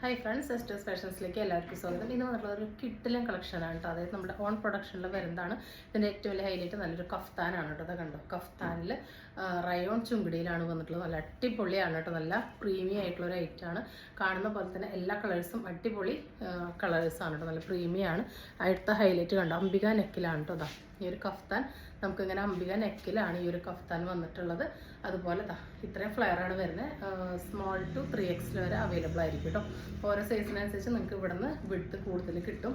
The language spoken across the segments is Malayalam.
ഹായ് ഫ്രണ്ട്സ്, സിസ്റ്റേഴ്സ് ഫാഷൻസിലേക്ക് എല്ലാവർക്കും സ്വാഗതം. ഇന്ന് വന്നിട്ടുള്ള ഒരു കിട്ടിലൻ കളക്ഷനാണ് കേട്ടോ. അതായത് നമ്മുടെ ഓൺ പ്രൊഡക്ഷനിൽ വരുന്നതാണ്. ഇതിൻ്റെ ഏറ്റവും വലിയ ഹൈലൈറ്റ് നല്ലൊരു കഫ്താനാണ് കേട്ടോ. അത് കണ്ടോ, കഫ്താനിൽ റയോൺ ചുങ്കിടിയിലാണ് വന്നിട്ടുള്ളത്. നല്ല അടിപൊളിയാണ് കേട്ടോ. നല്ല പ്രീമിയം ആയിട്ടുള്ള ഒരു ഐറ്റമാണ്. കാണുന്ന പോലെ തന്നെ എല്ലാ കളേഴ്സും അടിപൊളി കളേഴ്സാണ് കേട്ടോ. നല്ല പ്രീമിയം ആണ്. അടുത്ത ഹൈലൈറ്റ് കണ്ടോ, അംബിക നെക്കിലാണ് കേട്ടോ. അതാ ഈ ഒരു കഫ്താൻ നമുക്കിങ്ങനെ അംബിക നെക്കിലാണ് ഈ ഒരു കഫ്താൻ വന്നിട്ടുള്ളത്. അതുപോലെ ഇത്രയും ഫ്ലെയറാണ് വരുന്നത്. സ്മോൾ ടു 3X വരെ അവൈലബിൾ ആയിരിക്കും കേട്ടോ. ഓരോ സൈസിനനുസരിച്ച് നിങ്ങൾക്ക് ഇവിടെ നിന്ന് വിഡ്ത്ത് കൂടുതൽ കിട്ടും.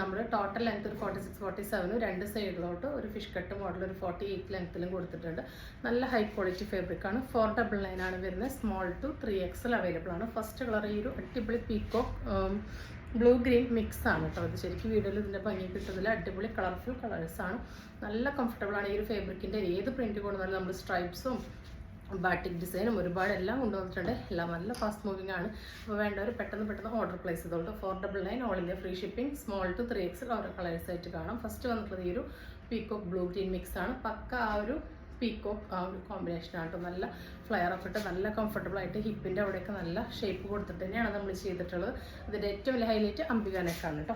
നമ്മൾ ടോട്ടൽ ലെങ്ത് ഒരു 46-47, രണ്ട് സൈഡിലോട്ട് ഒരു ഫിഷ് കട്ട് മോഡൽ ഒരു 48 ലെങ്ത്തിലും കൊടുത്തിട്ടുണ്ട്. നല്ല ഹൈ ക്വാളിറ്റി ഫാബ്രിക്കാണ്. 499 ആണ് വരുന്നത്. സ്മോൾ ടു 3X അവൈലബിൾ ആണ്. ഫസ്റ്റ് കളർ ഈ ഒരു അടിപൊളി പീക്കോ ബ്ലൂ ഗ്രീൻ മിക്സ് ആണ് കേട്ടോ. അത് ശരിക്കും വീഡിയോയിൽ ഇതിൻ്റെ ഭംഗി കിട്ടുന്നില്ല. അടിപൊളി കളർഫുൾ കളേഴ്സാണ്. നല്ല കംഫർട്ടബിൾ ആണ്. ഈ ഒരു ഫാബ്രിക്കിൻ്റെ ഏത് പ്രിൻറ്റ് കൊണ്ടുവന്നാലും നമ്മൾ സ്ട്രൈപ്സും ബാറ്റിക് ഡിസൈനും ഒരുപാട് എല്ലാം കൊണ്ടുവന്നിട്ടുണ്ട്. എല്ലാം നല്ല ഫാസ്റ്റ് മൂവിങ് ആണ്. അപ്പോൾ വേണ്ടവർ പെട്ടെന്ന് ഓർഡർ പ്ലേസ് ചെയ്തോളൂ. 499 all India free shipping. Small to 3X ഓരോ കളേഴ്സായിട്ട് കാണാം. ഫസ്റ്റ് വന്നിട്ടുള്ളത് ഈ ഒരു പീക്കോക്ക് ബ്ലൂ ഗ്രീൻ മിക്സ് ആണ്. പക്ക ആ ഒരു പീക്കോക്ക് ആ ഒരു കോമ്പിനേഷനാണ് കേട്ടോ. നല്ല ഫ്ലെയർ ഒക്കെ ഇട്ട് നല്ല കംഫർട്ടബിൾ ആയിട്ട് ഹിപ്പിൻ്റെ അവിടെയൊക്കെ നല്ല ഷേപ്പ് കൊടുത്തിട്ട് തന്നെയാണ് നമ്മൾ ചെയ്തിട്ടുള്ളത്. ഇതിൻ്റെ ഏറ്റവും വലിയ ഹൈലൈറ്റ് അംബിക നെക്കാണ് കേട്ടോ.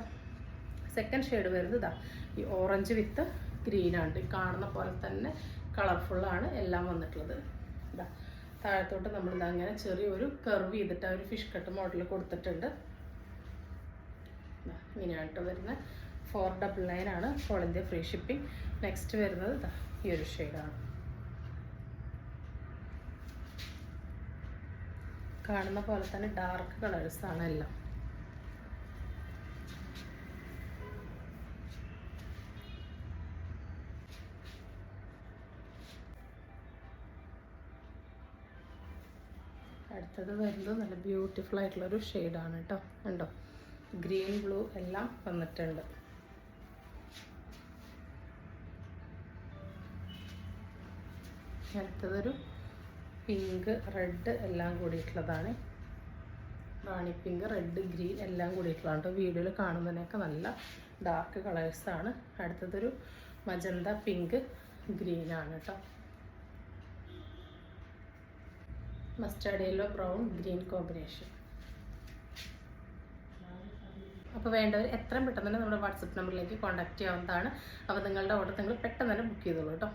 സെക്കൻഡ് ഷെയ്ഡ് വരുന്നത് ഇതാ ഈ ഓറഞ്ച് വിത്ത് ഗ്രീനാണ്. ഈ കാണുന്ന പോലെ തന്നെ കളർഫുള്ളാണ് എല്ലാം വന്നിട്ടുള്ളത്. ഇതാ താഴത്തോട്ട് നമ്മളിതാ അങ്ങനെ ചെറിയൊരു കർവ് ചെയ്തിട്ട് ആ ഒരു ഫിഷ് കട്ട് മോഡൽ കൊടുത്തിട്ടുണ്ട്. ഇങ്ങനെയായിട്ട് വരുന്നത് 499 ആണ്. All India free shipping. Next വരുന്നത് ഇതാ ഈ ഒരു ഷെയ്ഡാണ്. കാണുന്ന പോലെ തന്നെ ഡാർക്ക് കളേഴ്സാണ് എല്ലാം. അടുത്തത് വരുന്നത് നല്ല ബ്യൂട്ടിഫുൾ ആയിട്ടുള്ളൊരു ഷെയ്ഡാണ് കേട്ടോ. കണ്ടോ, ഗ്രീൻ ബ്ലൂ എല്ലാം വന്നിട്ടുണ്ട്. അടുത്തതൊരു പിങ്ക് റെഡ് എല്ലാം കൂടിയിട്ടുള്ളതാണ്. റാണി പിങ്ക് റെഡ് ഗ്രീൻ എല്ലാം കൂടിയിട്ടുള്ളതാണ് കേട്ടോ. വീഡിയോയിൽ കാണുന്നതിനൊക്കെ നല്ല ഡാർക്ക് കളേഴ്സാണ്. അടുത്തതൊരു മജന്ത പിങ്ക് ഗ്രീനാണ് കേട്ടോ. Mustard yellow brown green combination. അപ്പോൾ വേണ്ടവർ എത്രയും പെട്ടെന്ന് തന്നെ നമ്മുടെ വാട്സപ്പ് നമ്പറിലേക്ക് കോൺടാക്റ്റ് ചെയ്യാവുന്നതാണ്. അപ്പോൾ നിങ്ങളുടെ ഓർഡർ നിങ്ങൾ പെട്ടെന്ന് തന്നെ ബുക്ക് ചെയ്തോളൂ കേട്ടോ.